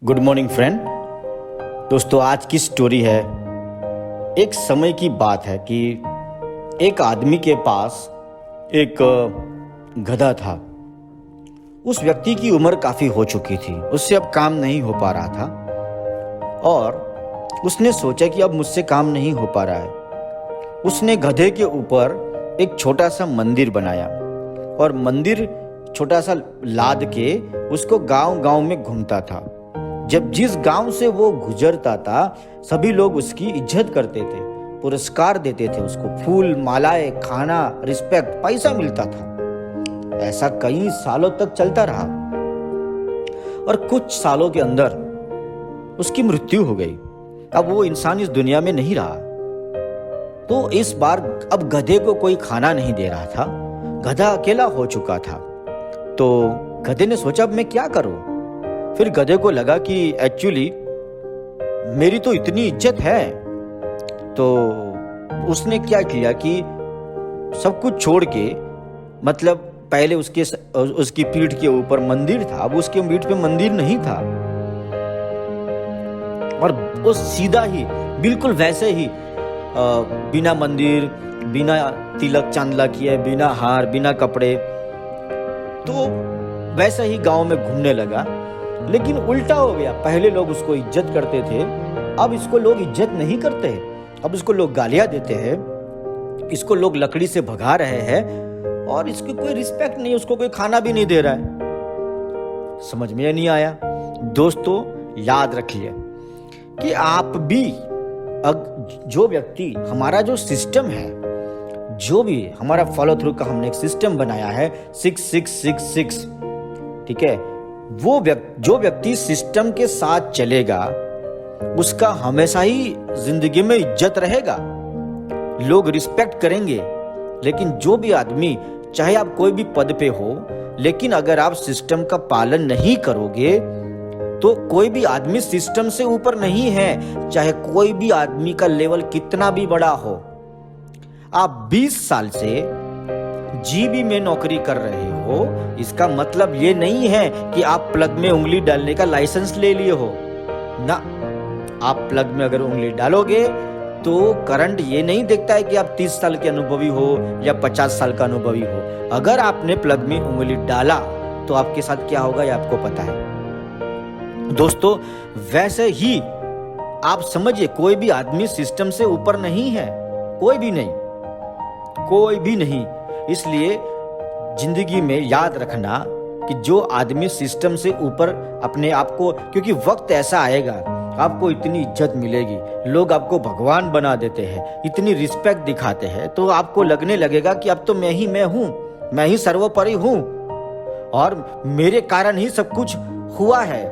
Good morning friend. दोस्तों, आज की स्टोरी है, एक समय की बात है कि एक आदमी के पास एक गधा था। उस व्यक्ति की उम्र काफ़ी हो चुकी थी, उससे अब काम नहीं हो पा रहा था और उसने सोचा कि अब मुझसे काम नहीं हो पा रहा है। उसने गधे के ऊपर एक छोटा सा मंदिर बनाया और मंदिर छोटा सा लाद के उसको गांव-गांव में घूमता था। जब जिस गांव से वो गुजरता था, सभी लोग उसकी इज्जत करते थे, पुरस्कार देते थे उसको, फूल, मालाएं, खाना, रिस्पेक्ट, पैसा मिलता था। ऐसा कई सालों तक चलता रहा और कुछ सालों के अंदर उसकी मृत्यु हो गई। अब वो इंसान इस दुनिया में नहीं रहा। तो इस बार अब गधे को कोई खाना नहीं दे रहा था, गधा अकेला हो चुका था। तो गधे ने सोचा, अब मैं क्या करूं? फिर गधे को लगा कि एक्चुअली मेरी तो इतनी इज्जत है। तो उसने क्या किया कि सब कुछ छोड़ के, मतलब पहले उसकी पीठ के ऊपर मंदिर था, अब उसके पीठ पे मंदिर नहीं था और वो सीधा ही बिल्कुल वैसे ही बिना मंदिर, बिना तिलक चांदला किए, बिना हार, बिना कपड़े, तो वैसे ही गांव में घूमने लगा। लेकिन उल्टा हो गया, पहले लोग उसको इज्जत करते थे, अब इसको लोग इज्जत नहीं करते हैं। अब इसको लोग गालियां देते हैं, इसको लोग लकड़ी से भगा रहे हैं और इसकी कोई रिस्पेक्ट नहीं, उसको कोई खाना भी नहीं दे रहा है। समझ में नहीं आया। दोस्तों, याद रखिए कि आप भी, जो व्यक्ति, हमारा जो सिस्टम है, जो भी हमारा फॉलो थ्रू का हमने एक सिस्टम बनाया है 6666, ठीक है, जो व्यक्ति सिस्टम के साथ चलेगा उसका हमेशा ही जिंदगी में इज्जत रहेगा, लोग रिस्पेक्ट करेंगे। लेकिन जो भी आदमी, चाहे आप कोई भी पद पे हो, लेकिन अगर आप सिस्टम का पालन नहीं करोगे तो कोई भी आदमी सिस्टम से ऊपर नहीं है, चाहे कोई भी आदमी का लेवल कितना भी बड़ा हो। आप 20 साल से जीबी में नौकरी कर रहे हो, इसका मतलब ये नहीं है कि आप प्लग में उंगली डालने का लाइसेंस ले लिए हो ना। आप प्लग में अगर उंगली डालोगे तो करंट ये नहीं देखता है कि आप 30 साल के अनुभवी हो या 50 साल का अनुभवी हो। अगर आपने प्लग में उंगली डाला तो आपके साथ क्या होगा ये आपको पता है। दोस्तों, वैसे ही आप समझिए, कोई भी आदमी सिस्टम से ऊपर नहीं है, कोई भी नहीं, कोई भी नहीं। इसलिए जिंदगी में याद रखना कि जो आदमी सिस्टम से ऊपर अपने आप को, क्योंकि वक्त ऐसा आएगा आपको इतनी इज्जत मिलेगी, लोग आपको भगवान बना देते हैं, इतनी रिस्पेक्ट दिखाते हैं, तो आपको लगने लगेगा कि अब तो मैं हूं, मैं ही सर्वोपरि हूं और मेरे कारण ही सब कुछ हुआ है।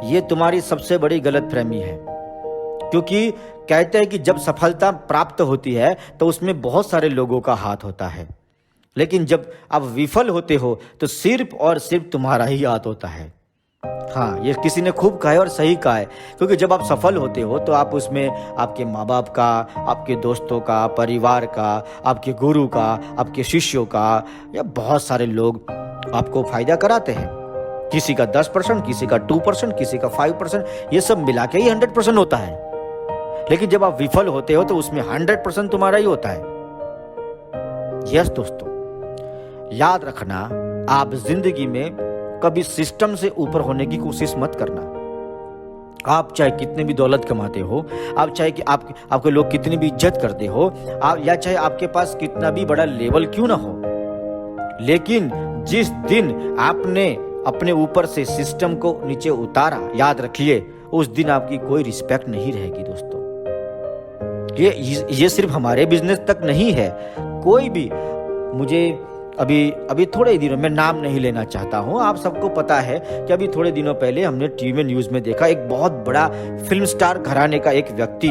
ये तुम्हारी सबसे बड़ी गलतफहमी है, क्योंकि कहते हैं कि जब सफलता प्राप्त होती है तो उसमें बहुत सारे लोगों का हाथ होता है, लेकिन जब आप विफल होते हो तो सिर्फ और सिर्फ तुम्हारा ही हाथ होता है। हाँ, ये किसी ने खूब कहा है और सही कहा है, क्योंकि जब आप सफल होते हो तो आप उसमें आपके माँ बाप का, आपके दोस्तों का, परिवार का, आपके गुरु का, आपके शिष्यों का, या बहुत सारे लोग आपको फायदा कराते हैं। किसी का 10%, किसी का 2%, किसी का 5%, ये सब मिला के ही 100% होता है। लेकिन जब आप विफल होते हो तो उसमें 100% तुम्हारा ही होता है। यस दोस्तों, याद रखना, आप जिंदगी में कभी सिस्टम से ऊपर होने की कोशिश मत करना। आप चाहे कितने भी दौलत कमाते हो, आप चाहे कि आपके लोग कितनी भी इज्जत करते हो, या चाहे आपके पास कितना भी बड़ा लेवल क्यों ना हो, लेकिन जिस दिन आपने अपने ऊपर से सिस्टम को नीचे उतारा, याद रखिए, उस दिन आपकी कोई रिस्पेक्ट नहीं रहेगी। दोस्तों, ये सिर्फ हमारे बिजनेस तक नहीं है, कोई भी, मुझे अभी थोड़े दिनों में, नाम नहीं लेना चाहता हूं, आप सबको पता है कि अभी थोड़े दिनों पहले हमने टीवी में, न्यूज में देखा, एक बहुत बड़ा फिल्म स्टार घराने का एक व्यक्ति,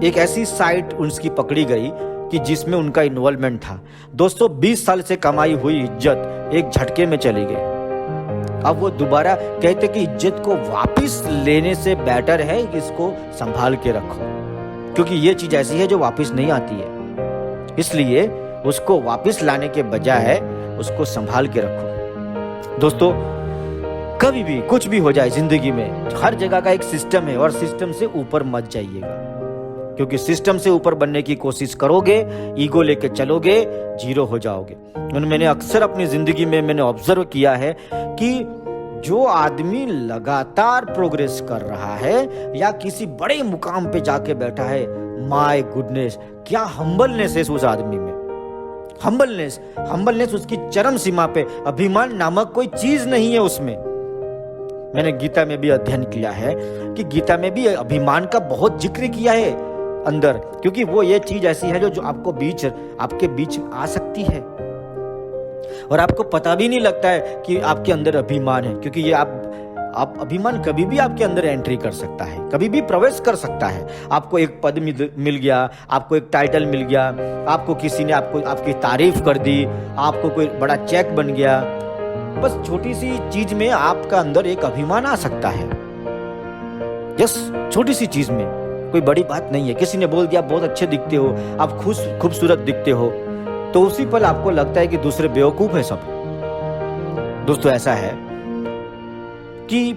एक ऐसी साइट उसकी पकड़ी गई कि जिसमें उनका इन्वॉल्वमेंट था। दोस्तों, 20 साल से कमाई हुई इज्जत एक झटके में चली गई। अब वो दोबारा कहते कि इज्जत को वापस लेने से बेटर है कि इसको संभाल के रखो, क्योंकि ये चीज ऐसी है जो वापस नहीं आती है, इसलिए उसको वापस लाने के बजाय उसको संभाल के रखो। दोस्तों, कभी भी कुछ भी हो जाए जिंदगी में, हर जगह का एक सिस्टम है और सिस्टम से ऊपर मत जाइएगा, क्योंकि सिस्टम से ऊपर बनने की कोशिश करोगे, ईगो लेके चलोगे, जीरो हो जाओगे। और मैंने अक्सर अपनी जिंदगी में मैंने ऑब्जर्व किया है कि जो आदमी लगातार प्रोग्रेस कर रहा है या किसी बड़े मुकाम पे जाके बैठा है, माय गुडनेस, क्या हम्बलनेस है उस आदमी में। हम्बलनेस उसकी चरम सीमा पे। अभिमान नामक कोई चीज नहीं है उसमें। मैंने गीता में भी अध्ययन किया है कि गीता में भी अभिमान का बहुत जिक्र किया है अंदर, क्योंकि वो ये चीज ऐसी है जो आपके बीच आ सकती है और आपको पता भी नहीं लगता है कि आपके अंदर अभिमान है, क्योंकि ये आप अभिमान कभी भी आपके अंदर एंट्री कर सकता है, कभी भी प्रवेश कर सकता है। आपको एक पद मिल गया, आपको एक टाइटल मिल गया, आपको किसी ने आपकी तारीफ कर दी, आपको कोई बड़ा चेक बन गया, बस छोटी सी चीज में आपका अंदर एक अभिमान आ सकता है। यस, छोटी सी चीज में, कोई बड़ी बात नहीं है। किसी ने बोल दिया बहुत अच्छे दिखते हो, आप खूबसूरत दिखते हो, तो उसी पल आपको लगता है कि दूसरे बेवकूफ है सब। दोस्तों, ऐसा है कि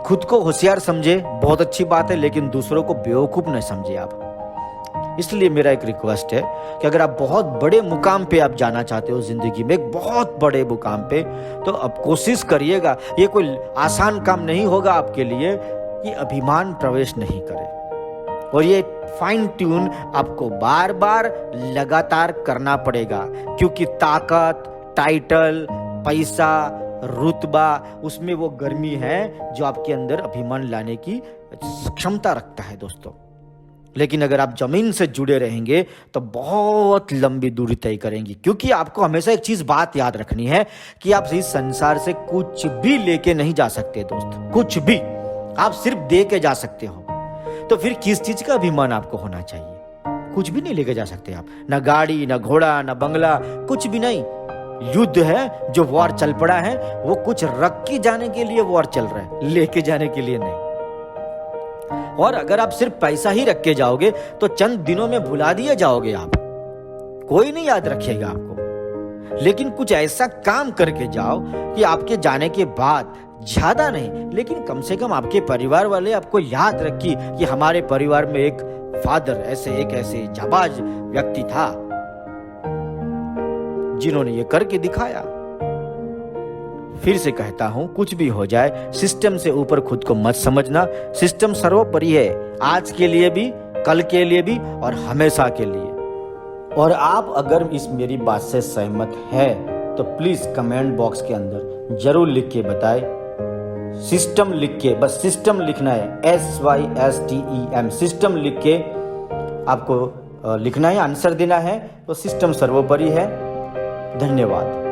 खुद को होशियार समझे, बहुत अच्छी बात है, लेकिन दूसरों को बेवकूफ न समझे आप। इसलिए मेरा एक रिक्वेस्ट है कि अगर आप बहुत बड़े मुकाम पे आप जाना चाहते हो जिंदगी में, एक बहुत बड़े मुकाम पे, तो अब कोशिश करिएगा, ये कोई आसान काम नहीं होगा आपके लिए, कि अभिमान प्रवेश नहीं करे। और ये फाइन ट्यून आपको बार बार लगातार करना पड़ेगा, क्योंकि ताकत, टाइटल, पैसा, रुतबा, उसमें वो गर्मी है जो आपके अंदर अभिमान लाने की क्षमता रखता है दोस्तों। लेकिन अगर आप जमीन से जुड़े रहेंगे तो बहुत लंबी दूरी तय करेंगी, क्योंकि आपको हमेशा एक चीज बात याद रखनी है कि आप इस संसार से कुछ भी लेके नहीं जा सकते दोस्त, कुछ भी। आप सिर्फ दे के जा सकते हो। तो फिर किस चीज का अभिमान आपको होना चाहिए? कुछ भी नहीं लेके जा सकते आप, ना गाड़ी, ना घोड़ा, ना बंगला, कुछ भी नहीं। युद्ध है, जो वॉर चल पड़ा है, वो कुछ रख के जाने के लिए वॉर चल रहा है, लेके जाने के लिए नहीं। और अगर आप सिर्फ पैसा ही रख के जाओगे तो चंद दिनों में भुला दिए जाओगे आप, कोई नहीं याद रखेगा आपको। लेकिन कुछ ऐसा काम करके जाओ कि आपके जाने के बाद, ज्यादा नहीं लेकिन कम से कम आपके परिवार वाले आपको याद रखी कि हमारे परिवार में एक फादर, एक ऐसे जाबाज व्यक्ति था जिन्होंने ये करके दिखाया। फिर से कहता हूं, कुछ भी हो जाए, सिस्टम से ऊपर खुद को मत समझना। सिस्टम सर्वोपरि है, आज के लिए भी, कल के लिए भी और हमेशा के लिए। और आप अगर इस मेरी बात से सहमत है तो प्लीज कमेंट बॉक्स के अंदर जरूर लिख के बताएं। सिस्टम लिख के, बस सिस्टम लिखना है, SYSTEM, सिस्टम लिख के आपको लिखना है, आंसर देना है। तो सिस्टम सर्वोपरि है। धन्यवाद।